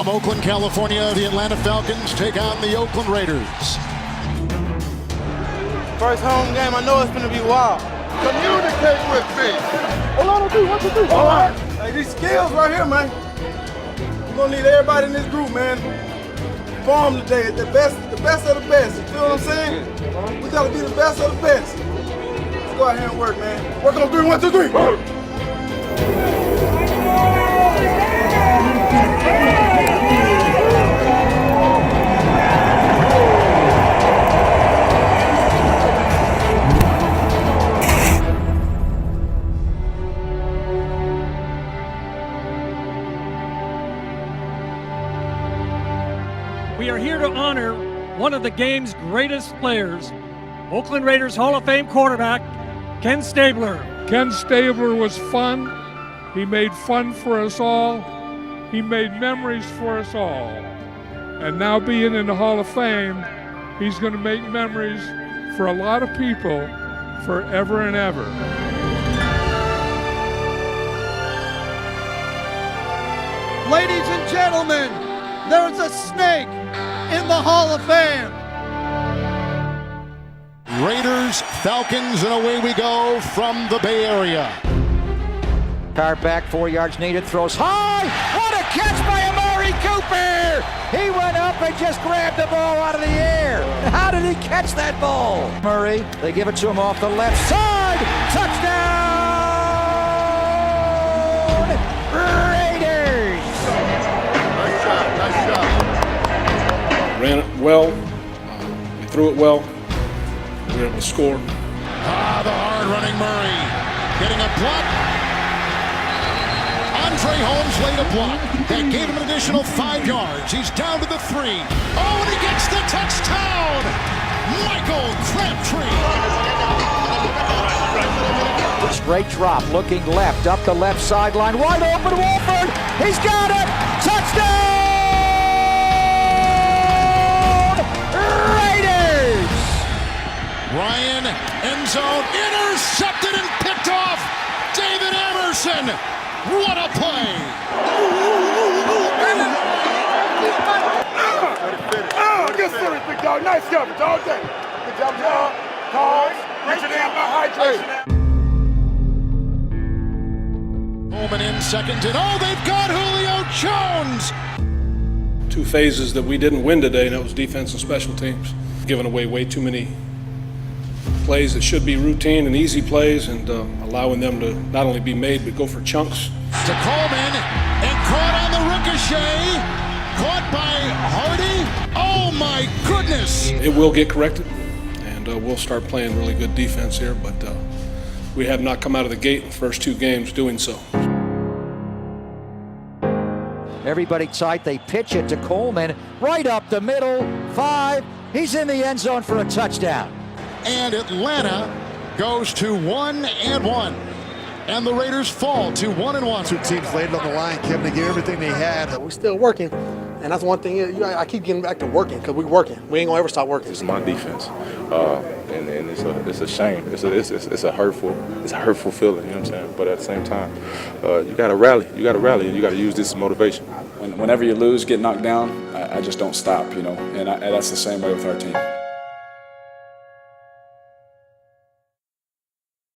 From Oakland, California, the Atlanta Falcons take on the Oakland Raiders. First home game, I know it's going to be wild. Communicate with me. Hold on, 1, 2, 1, 2, 3. All right. Hey, these skills right here, man. We're going to need everybody in this group, man. Perform today, the best of the best. You feel what I'm saying? We got to be the best of the best. Let's go out here and work, man. Work on 3, 1, 2, 3. We are here to honor one of the game's greatest players, Oakland Raiders Hall of Fame quarterback, Ken Stabler. Ken Stabler was fun. He made fun for us all. He made memories for us all. And now being in the Hall of Fame, he's going to make memories for a lot of people forever and ever. Ladies and gentlemen, there's a snake in the Hall of Fame. Raiders, Falcons, and away we go from the Bay Area. Car back, 4 yards needed, throws high. What a catch by Amari Cooper! He went up and just grabbed the ball out of the air. How did he catch that ball? Murray, they give it to him off the left side. Touchdown! Raiders! Nice shot. Ran it well, we threw it well, we were able to score. The hard-running Murray getting a block. Andre Holmes laid a block that gave him an additional 5 yards. He's down to the 3. Oh, and he gets the touchdown! Michael Crabtree! Straight drop, looking left, up the left sideline, wide open, Wolford! He's got it! Touchdown! Ryan, end zone, intercepted and picked off. David Emerson, what a play! Good series, big dog. Nice coverage all day. Good job, dog. Pause. Reach it in by hydration. Coleman in second, and they've got Julio Jones! 2 phases that we didn't win today, and that was defense and special teams. Giving away way too many plays that should be routine and easy plays, and allowing them to not only be made but go for chunks. To Coleman, and caught on the ricochet, caught by Hardy. Oh my goodness! It will get corrected, and we'll start playing really good defense here, but we have not come out of the gate in the first 2 games doing so. Everybody tight, they pitch it to Coleman, right up the middle, 5, he's in the end zone for a touchdown. And Atlanta goes to 1-1. And the Raiders fall to 1-1. 2 teams laid it on the line, Kevin, to give everything they had. We're still working. And that's one thing, I keep getting back to working because we're working. We ain't going to ever stop working. It's my defense. And it's a shame. It's a hurtful feeling, you know what I'm saying? But at the same time, you got to rally. You got to rally, and you got to use this as motivation. Whenever you lose, get knocked down, I just don't stop, and that's the same way with our team.